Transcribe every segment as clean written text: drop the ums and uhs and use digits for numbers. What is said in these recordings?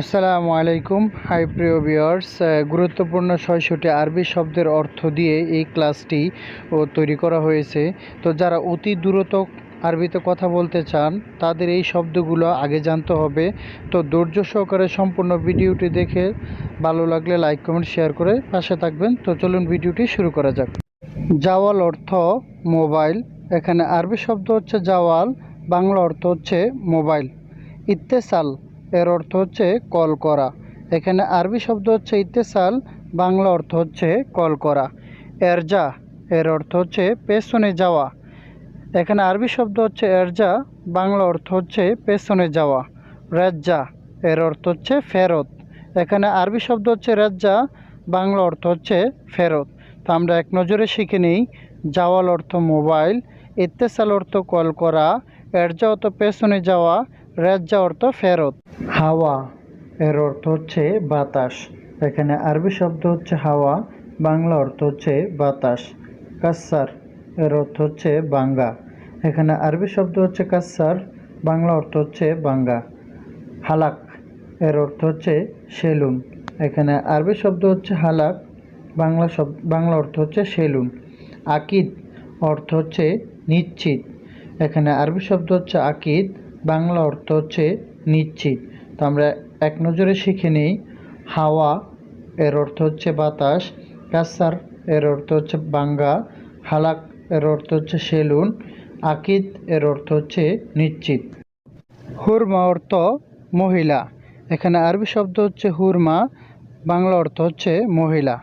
আসসালামু আলাইকুম। হাই প্রিয় ভিউয়ার্স, গুরুত্বপূর্ণ ৬০০টি আরবি শব্দের অর্থ দিয়ে এই ক্লাসটি তৈরি করা হয়েছে। তো যারা অতি দ্রুত আরবিতে কথা বলতে চান তাদের এই শব্দগুলো আগে জানতে হবে। তো ধৈর্য সহকারে সম্পূর্ণ ভিডিওটি দেখে ভালো লাগলে লাইক কমেন্ট শেয়ার করে পাশে থাকবেন। তো চলুন ভিডিওটি শুরু করা যাক। জাওয়াল অর্থ মোবাইল। এখানে আরবি শব্দ হচ্ছে জাওয়াল, বাংলা অর্থ হচ্ছে মোবাইল। ইত্তেসাল এর অর্থ হচ্ছে কল করা। এখানে আরবি শব্দ হচ্ছে ইত্তেসাল, বাংলা অর্থ হচ্ছে কল করা। এরজা এর অর্থ হচ্ছে পেছনে যাওয়া। এখানে আরবি শব্দ হচ্ছে এরজা, বাংলা অর্থ হচ্ছে পেছনে যাওয়া। রাজ্জা এর অর্থ হচ্ছে ফেরত। এখানে আরবি শব্দ হচ্ছে রাজ্জা, বাংলা অর্থ হচ্ছে ফেরত। তো আমরা এক নজরে শিখে নিই। জাওয়াল অর্থ মোবাইল, ইত্তেসাল অর্থ কল করা, এরজা অর্থ পেছনে যাওয়া, রাজ্জা অর্থ ফেরত। হাওয়া এর অর্থ হচ্ছে বাতাস। এখানে আরবি শব্দ হচ্ছে হাওয়া, বাংলা অর্থ হচ্ছে বাতাস। কাসার এর অর্থ হচ্ছে বাঙ্গা। এখানে আরবি শব্দ হচ্ছে কাসার, বাংলা অর্থ হচ্ছে বাঙ্গা। হালাক এর অর্থ হচ্ছে সেলুন। এখানে আরবি শব্দ হচ্ছে হালাক, বাংলা অর্থ হচ্ছে সেলুন। আকিদ অর্থ হচ্ছে নিশ্চিত। এখানে আরবি শব্দ হচ্ছে আকিদ, বাংলা অর্থ হচ্ছে নিশ্চিত। তো আমরা এক নজরে শিখে নিই। হাওয়া এর অর্থ হচ্ছে বাতাস, কাসার এর অর্থ হচ্ছে বাঙ্গা, হালাক এর অর্থ হচ্ছে সেলুন, আকিদ এর অর্থ হচ্ছে নিশ্চিত। হুরমা অর্থ মহিলা। এখানে আরবি শব্দ হচ্ছে হুরমা, বাংলা অর্থ হচ্ছে মহিলা।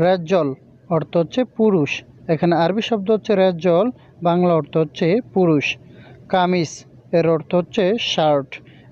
রাজ্জল অর্থ হচ্ছে পুরুষ। এখানে আরবি শব্দ হচ্ছে রাজ্জল, বাংলা অর্থ হচ্ছে পুরুষ। কামিজ এর অর্থ হচ্ছে শার্ট।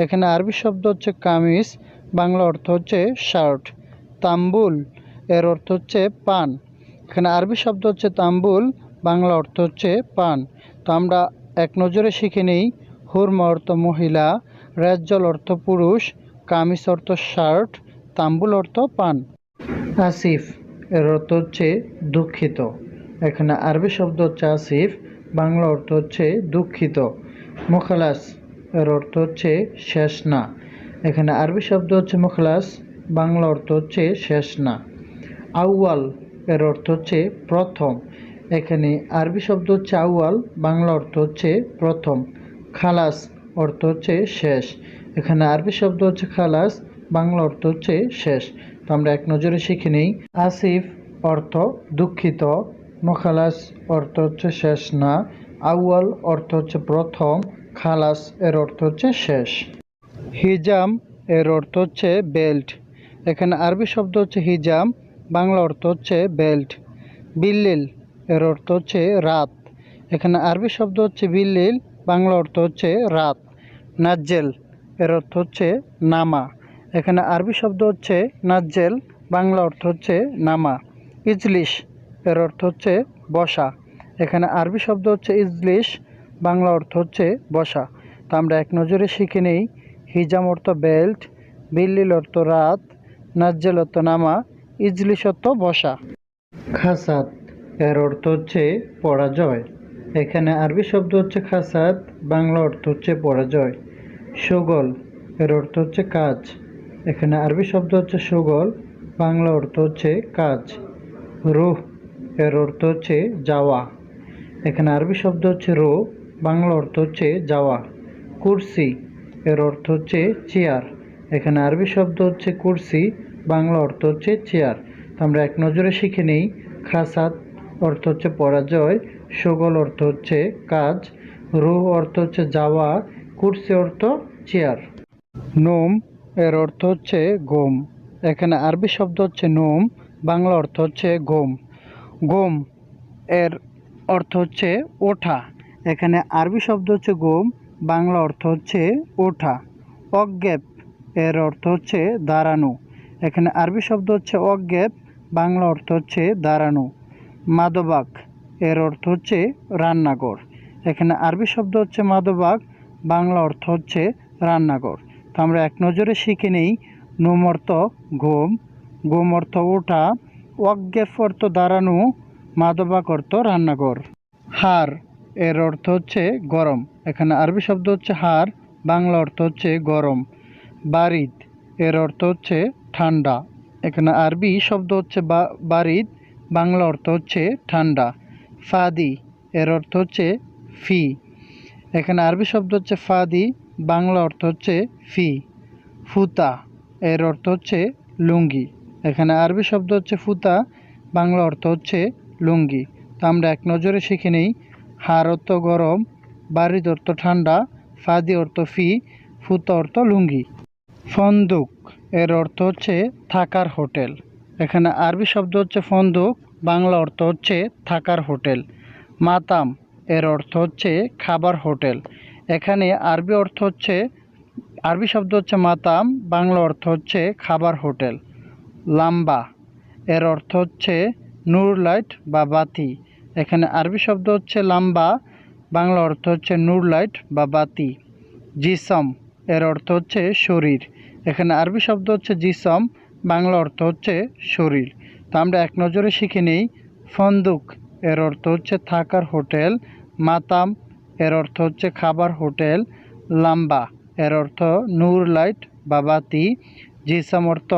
এখানে আরবি শব্দ হচ্ছে কামিজ, বাংলা অর্থ হচ্ছে শার্ট। তাম্বুল এর অর্থ হচ্ছে পান। এখানে আরবি শব্দ হচ্ছে তাম্বুল, বাংলা অর্থ হচ্ছে পান। তো আমরা এক নজরে শিখে নিই। হুরমা অর্থ মহিলা, রাজ্জল অর্থ পুরুষ, কামিজ অর্থ শার্ট, তাম্বুল অর্থ পান। আসিফ এর অর্থ হচ্ছে দুঃখিত। এখানে আরবি শব্দ হচ্ছে আসিফ, বাংলা অর্থ হচ্ছে দুঃখিত। মুখলাস এর অর্থ হচ্ছে শেষ না। এখানে আরবি শব্দ হচ্ছে মুখলাস, বাংলা অর্থ হচ্ছে শেষ না। আউয়াল এর অর্থ হচ্ছে প্রথম। এখানে আরবি শব্দ হচ্ছে আউয়াল, বাংলা অর্থ হচ্ছে প্রথম। খালাস অর্থ হচ্ছে শেষ। এখানে আরবি শব্দ হচ্ছে খালাস, বাংলা অর্থ হচ্ছে শেষ। তো আমরা এক নজরে শিখে নিই। আসিফ অর্থ দুঃখিত, মুখালাস অর্থ হচ্ছে শেষ না, আউয়াল অর্থ হচ্ছে প্রথম, খালাস এর অর্থ হচ্ছে শেষ। হিজাম এর অর্থ হচ্ছে বেল্ট। এখানে আরবি শব্দ হচ্ছে হিজাম, বাংলা অর্থ হচ্ছে বেল্ট। বিল্লিল এর অর্থ হচ্ছে রাত। এখানে আরবি শব্দ হচ্ছে বিল্লিল, বাংলা অর্থ হচ্ছে রাত। নাজ্জেল এর অর্থ হচ্ছে নামা। এখানে আরবি শব্দ হচ্ছে নাজ্জেল, বাংলা অর্থ হচ্ছে নামা। ইজলিশ এর অর্থ হচ্ছে বসা। এখানে আরবি শব্দ হচ্ছে ইজলিশ, বাংলা অর্থ হচ্ছে বসা। তো আমরা এক নজরে শিখে নেই। হিজাম অর্থ বেল্ট, বিল্লিল অর্থ রাত, নাজ্জেল অর্থ নামা, ইজলিশ অর্থ বসা। খাসাত এর অর্থ হচ্ছে পরাজয়। এখানে আরবি শব্দ হচ্ছে খাসাত, বাংলা অর্থ হচ্ছে পরাজয়। সুগল এর অর্থ হচ্ছে কাজ। এখানে আরবি শব্দ হচ্ছে সুগল, বাংলা অর্থ হচ্ছে কাজ। রুহ এর অর্থ হচ্ছে যাওয়া। এখানে আরবি শব্দ হচ্ছে রুহ, বাংলা অর্থ হচ্ছে যাওয়া। কুরসি এর অর্থ হচ্ছে চেয়ার। এখানে আরবি শব্দ হচ্ছে কুরসি, বাংলা অর্থ হচ্ছে চেয়ার। তো আমরা এক নজরে শিখে নিই। খাসাত অর্থ হচ্ছে পরাজয়, সুগল অর্থ হচ্ছে কাজ, রুহ অর্থ হচ্ছে যাওয়া, কুরসি অর্থ চেয়ার। নোম এর অর্থ হচ্ছে ঘুম। এখানে আরবি শব্দ হচ্ছে নোম, বাংলা অর্থ হচ্ছে ঘুম। ঘুম এর অর্থ হচ্ছে ওঠা। এখানে আরবি শব্দ হচ্ছে ঘুম, বাংলা অর্থ হচ্ছে ওঠা। অজ্ঞেপ এর অর্থ হচ্ছে দাঁড়ানো। এখানে আরবি শব্দ হচ্ছে অজ্ঞেপ, বাংলা অর্থ হচ্ছে দাঁড়ানো। মাদবাক এর অর্থ হচ্ছে রান্নাঘর। এখানে আরবি শব্দ হচ্ছে মাদবাক, বাংলা অর্থ হচ্ছে রান্নাঘর। তো আমরা এক নজরে শিখে নিই। নুম অর্থ ঘুম, ঘুম অর্থ ওঠা, ওয়াকগেফ অর্থ দাঁড়ানো, মাদবাক অর্থ রান্নাঘর। হার এর অর্থ হচ্ছে গরম। এখানে আরবি শব্দ হচ্ছে হার, বাংলা অর্থ হচ্ছে গরম। বারিদ এর অর্থ হচ্ছে ঠান্ডা। এখানে আরবি শব্দ হচ্ছে বারিদ, বাংলা অর্থ হচ্ছে ঠান্ডা। ফাদি এর অর্থ হচ্ছে ফি। এখানে আরবি শব্দ হচ্ছে ফাদি, বাংলা অর্থ হচ্ছে ফি। ফুতা এর অর্থ হচ্ছে লুঙ্গি। এখানে আরবি শব্দ হচ্ছে ফুতা, বাংলা অর্থ হচ্ছে লুঙ্গি। তো আমরা এক নজরে শিখে নেই। হার অর্থ গরম, বারিদ অর্থ ঠান্ডা, ফাদি অর্থ ফি, ফুতা অর্থ লুঙ্গি। ফন্দুক এর অর্থ হচ্ছে থাকার হোটেল। এখানে আরবি শব্দ হচ্ছে ফন্দুক, বাংলা অর্থ হচ্ছে থাকার হোটেল। মাতাম এর অর্থ হচ্ছে খাবার হোটেল। এখানে আরবি শব্দ হচ্ছে মাতাম, বাংলা অর্থ হচ্ছে খাবার হোটেল। লাম্বা এর অর্থ হচ্ছে নূর লাইট বা বাতি। এখানে আরবি শব্দ হচ্ছে লাম্বা, বাংলা অর্থ হচ্ছে নূর লাইট বা বাতি। জিসম এর অর্থ হচ্ছে শরীর। এখানে আরবি শব্দ হচ্ছে জিসম, বাংলা অর্থ হচ্ছে শরীর। তো আমরা এক নজরে শিখে নিই। ফন্দুক এর অর্থ হচ্ছে থাকার হোটেল, মাতাম এর অর্থ হচ্ছে খাবার হোটেল, লাম্বা এর অর্থ নূর লাইট বা বাতি, জিসম অর্থ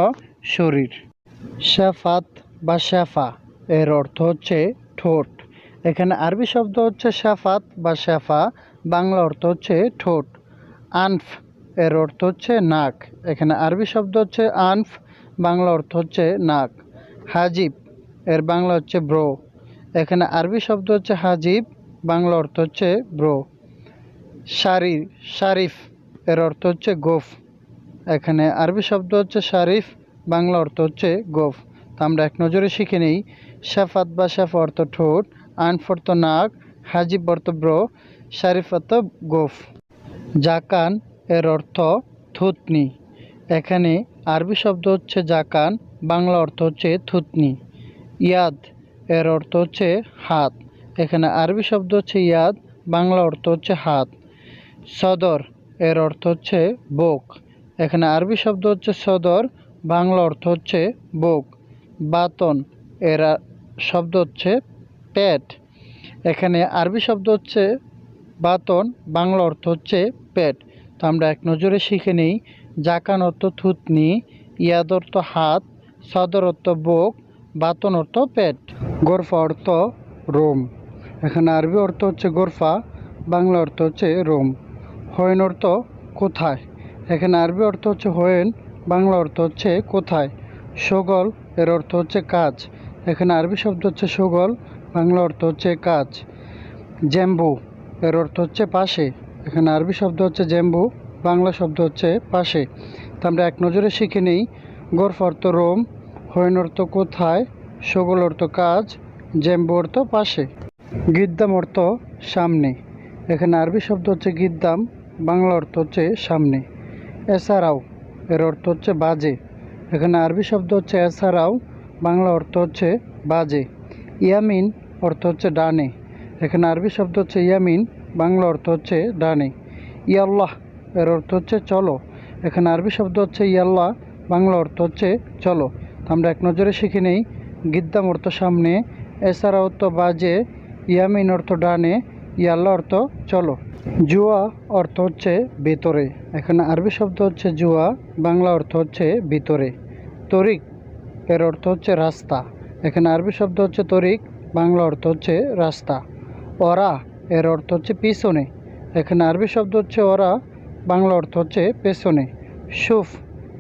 শরীর। শাফাত বা শাফা এর অর্থ হচ্ছে ঠোঁট। এখানে আরবি শব্দ হচ্ছে শাফাত বা শাফা, বাংলা অর্থ হচ্ছে ঠোঁট। আনফ এর অর্থ হচ্ছে নাক। এখানে আরবি শব্দ হচ্ছে আনফ, বাংলা অর্থ হচ্ছে নাক। হাজিব এর বাংলা হচ্ছে ব্রো। এখানে আরবি শব্দ হচ্ছে হাজিব, বাংলা অর্থ হচ্ছে ব্রো। শারিফ এর অর্থ হচ্ছে গোফ। এখানে আরবি শব্দ হচ্ছে শারিফ, বাংলা অর্থ হচ্ছে গোফ। তো আমরা এক নজরে শিখে নিই। শাফাত বা শাফা অর্থ ঠোঁট, আনফ অর্থ নাক, হাজিব অর্থ ব্রো, শারিফ অর্থ গোফ। জাকান এর অর্থ থুতনি। এখানে আরবি শব্দ হচ্ছে জাকান, বাংলা অর্থ হচ্ছে থুতনি। ইয়াদ এর অর্থ হচ্ছে হাত। এখানে আরবি শব্দ হচ্ছে ইয়াদ, বাংলা অর্থ হচ্ছে হাত। সদর এর অর্থ হচ্ছে বুক। এখানে আরবি শব্দ হচ্ছে সদর, বাংলা অর্থ হচ্ছে বুক। বাতন এর শব্দ হচ্ছে পেট। এখানে আরবি শব্দ হচ্ছে বাতন, বাংলা অর্থ হচ্ছে পেট। তো আমরা এক নজরে শিখে নিই। জাকান অর্থ থুতনি, ইয়াদ অর্থ হাত, সদর অর্থ বুক, বাতন অর্থ পেট। গোরফা অর্থ রোম। এখানে আরবি অর্থ হচ্ছে গোরফা, বাংলা অর্থ হচ্ছে রোম। হোয়েন অর্থ কোথায়। এখানে আরবি অর্থ হচ্ছে হোয়েন, বাংলা অর্থ হচ্ছে কোথায়। শোগল এর অর্থ হচ্ছে কাজ। এখানে আরবি শব্দ হচ্ছে শোগল, বাংলা অর্থ হচ্ছে কাজ। জ্যাম্বু এর অর্থ হচ্ছে পাশে। এখানে আরবি শব্দ হচ্ছে জ্যাম্বু, বাংলা শব্দ হচ্ছে পাশে। তো আমরা এক নজরে শিখে নিই। গোরফ অর্থ রোম, হোয়েন অর্থ কোথায়, শোগল অর্থ কাজ, জ্যাম্বু অর্থ পাশে। গিদ্দাম অর্থ সামনে। এখানে আরবি শব্দ হচ্ছে গিদ্দাম, বাংলা অর্থ হচ্ছে সামনে। এছাড়াও এর অর্থ হচ্ছে বাজে। এখানে আরবি শব্দ হচ্ছে এছাড়াও, বাংলা অর্থ হচ্ছে বাজে। ইয়ামিন অর্থ হচ্ছে ডানে। এখানে আরবি শব্দ হচ্ছে ইয়ামিন, বাংলা অর্থ হচ্ছে ডানে। ইয়াল্লাহ এর অর্থ হচ্ছে চলো। এখানে আরবি শব্দ হচ্ছে ইয়াল্লাহ, বাংলা অর্থ হচ্ছে চলো। আমরা এক নজরে শিখে নেই। গিদ্দাম অর্থ সামনে, এছাড়া অর্থ বাজে, ইয়ামিন অর্থ ডানে, ইয়াল্লাহ অর্থ চলো। জুয়া অর্থ হচ্ছে ভিতরে। এখানে আরবি শব্দ হচ্ছে জুয়া, বাংলা অর্থ হচ্ছে ভিতরে। তরিক এর অর্থ হচ্ছে রাস্তা। এখানে আরবি শব্দ হচ্ছে তরিক, বাংলা অর্থ হচ্ছে রাস্তা। ওরা এর অর্থ হচ্ছে পিছনে। এখানে আরবি শব্দ হচ্ছে ওরা, বাংলা অর্থ হচ্ছে পেছনে। সুফ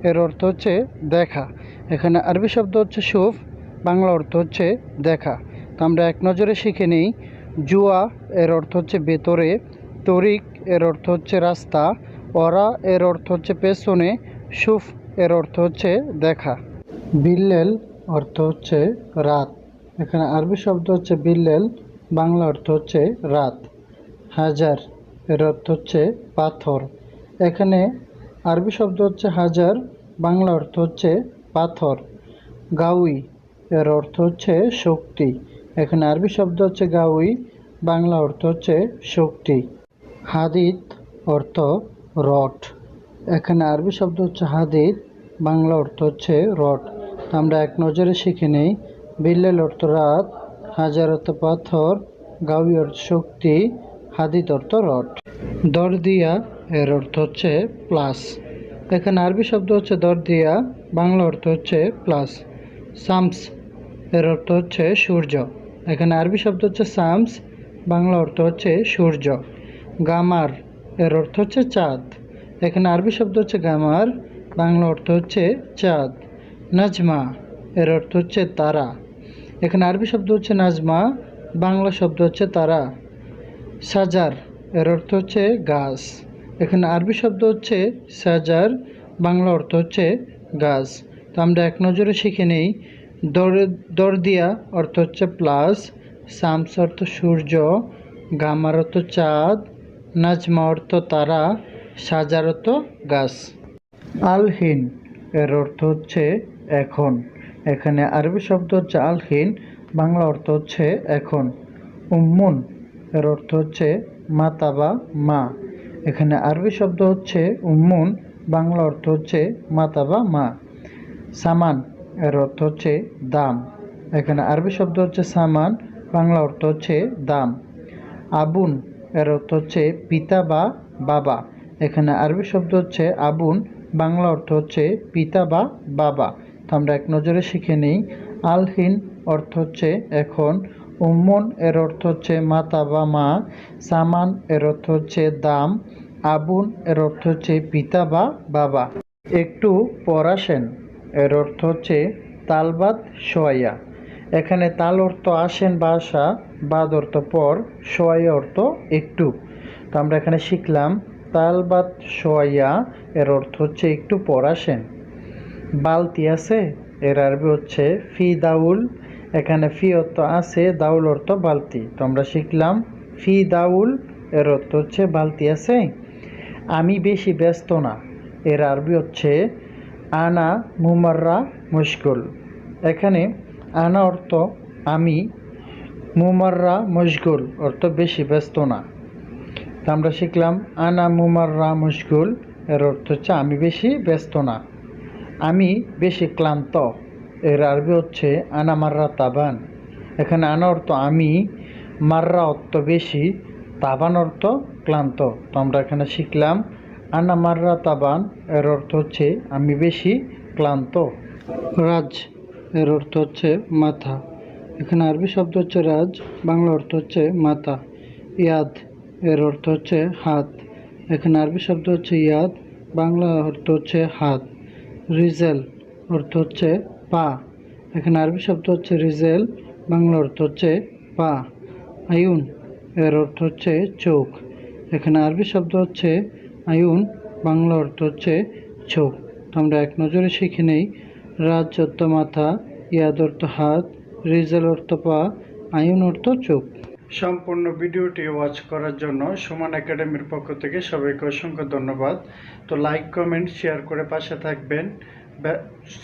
এর অর্থ হচ্ছে দেখা। এখানে আরবি শব্দ হচ্ছে সুফ, বাংলা অর্থ হচ্ছে দেখা। তো আমরা এক নজরে শিখে নিই। জুয়া এর অর্থ হচ্ছে ভেতরে, তরিক এর অর্থ হচ্ছে রাস্তা, ওরা এর অর্থ হচ্ছে পেছনে, সুফ এর অর্থ হচ্ছে দেখা। বিল্লেল অর্থ হচ্ছে রাত। এখানে আরবি শব্দ হচ্ছে বিল্লেল, বাংলা অর্থ হচ্ছে রাত। হাজার এর অর্থ হচ্ছে পাথর। এখানে আরবি শব্দ হচ্ছে হাজার, বাংলা অর্থ হচ্ছে পাথর। গাউই এর অর্থ হচ্ছে শক্তি। এখানে আরবি শব্দ হচ্ছে গাউই, বাংলা অর্থ হচ্ছে শক্তি। হাদিদ অর্থ রড। এখানে আরবি শব্দ হচ্ছে হাদিদ, বাংলা অর্থ হচ্ছে রড। আমরা এক নজরে শিখে নেই। বিল্লেল অর্থ রাত, হাজার অর্থ পাথর, গাউই অর্থ শক্তি, হাদিদ অর্থ রড। দরদিয়া এর অর্থ হচ্ছে প্লাস। এখানে আরবি শব্দ হচ্ছে দরদিয়া, বাংলা অর্থ হচ্ছে প্লাস। শামস এর অর্থ হচ্ছে সূর্য। এখানে আরবি শব্দ হচ্ছে শামস, বাংলা অর্থ হচ্ছে সূর্য। গামার এর অর্থ হচ্ছে চাঁদ। এখানে আরবি শব্দ হচ্ছে গামার, বাংলা অর্থ হচ্ছে চাঁদ। নাজমা এর অর্থ হচ্ছে তারা। এখানে আরবি শব্দ হচ্ছে নাজমা, বাংলা শব্দ হচ্ছে তারা। সাজার এর অর্থ হচ্ছে গাছ। এখানে আরবি শব্দ হচ্ছে সাজার, বাংলা অর্থ হচ্ছে গাছ। তো আমরা এক নজরে শিখে নেই। দরদিয়া অর্থ হচ্ছে প্লাস, শামস অর্থ সূর্য, গামার অর্থ চাঁদ, নাজমা অর্থ তারা, সাজার অর্থ গাছ। আলহিন এর অর্থ হচ্ছে এখন। এখানে আরবি শব্দ হচ্ছে আলহিন, বাংলা অর্থ হচ্ছে এখন। উম্মুন এর অর্থ হচ্ছে মাতা বা মা। এখানে আরবি শব্দ হচ্ছে উম্মুন, বাংলা অর্থ হচ্ছে মাতা বা মা। সামান এর অর্থ হচ্ছে দাম। এখানে আরবি শব্দ হচ্ছে সামান, বাংলা অর্থ হচ্ছে দাম। আবুন এর অর্থ হচ্ছে পিতা বা বাবা। এখানে আরবি শব্দ হচ্ছে আবুন, বাংলা অর্থ হচ্ছে পিতা বা বাবা। তো আমরা এক নজরে শিখে নিই। আলহিন অর্থ হচ্ছে এখন, উম্মন এর অর্থ হচ্ছে মাতা বা মা, সামান এর অর্থ হচ্ছে দাম, আবুন এর অর্থ হচ্ছে পিতা বা বাবা। একটু পড়াশেন এর অর্থ হচ্ছে তালবাদ সোয়াইয়া। এখানে তাল অর্থ আসেন বা আসা, বাদ অর্থ পর, সোয়াইয়া অর্থ একটু। তো আমরা এখানে শিখলাম তালবাদ সোয়াইয়া এর অর্থ হচ্ছে একটু পড়াশেন। বালতি আছে এর আরবি হচ্ছে ফি দাউল। এখানে ফি অর্থ আছে, দাউল অর্থ বালতি। তো আমরা শিখলাম ফি দাউল এর অর্থ হচ্ছে বালতি আছে। আমি বেশি ব্যস্ত না এর আরবি হচ্ছে আনা মুমাররা মুশগুল। এখানে আনা অর্থ আমি, মুমাররা মুশগুল অর্থ বেশি ব্যস্ত না। তো আমরা শিখলাম আনা মুমাররা মুশগুল এর অর্থ হচ্ছে আমি বেশি ব্যস্ত না। আমি বেশি ক্লান্ত এর আরবি হচ্ছে আনা মাররা তাবান। এখানে আনা অর্থ আমি, মাররা অর্থ বেশি, তাবান অর্থ ক্লান্ত। তো আমরা এখানে শিখলাম আনা মাররা তাবান এর অর্থ হচ্ছে আমি বেশি ক্লান্ত। রাজ এর অর্থ হচ্ছে মাথা। এখানে আরবি শব্দ হচ্ছে রাজ, বাংলা অর্থ হচ্ছে মাথা। ইয়াদ এর অর্থ হচ্ছে হাত। এখানে আরবি শব্দ হচ্ছে ইয়াদ, বাংলা অর্থ হচ্ছে হাত। রিজেল অর্থ হচ্ছে পা। এখানে আরবি শব্দ হচ্ছে রিজেল, বাংলা অর্থ হচ্ছে পা। আয়ুন এর অর্থ হচ্ছে চোখ। এখানে আরবি শব্দ হচ্ছে আয়ুন, বাংলা অর্থ হচ্ছে চোখ। তো আমরা এক নজরে শিখে নেই। রাজ অর্থ মাথা, ইয়াদ অর্থ হাত, রিজেল অর্থ পা, আয়ুন অর্থ চোখ। সম্পূর্ণ ভিডিওটি ওয়াচ করার জন্য সুমন একাডেমির পক্ষ থেকে সবাইকে অসংখ্য ধন্যবাদ। তো লাইক, কমেন্ট, শেয়ার করে পাশে থাকবেন।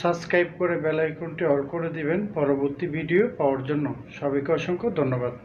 সাবস্ক্রাইব করে বেল আইকনটি অল করে দিবেন পরবর্তী ভিডিও পাওয়ার জন্য। সবাইকে অসংখ্য ধন্যবাদ।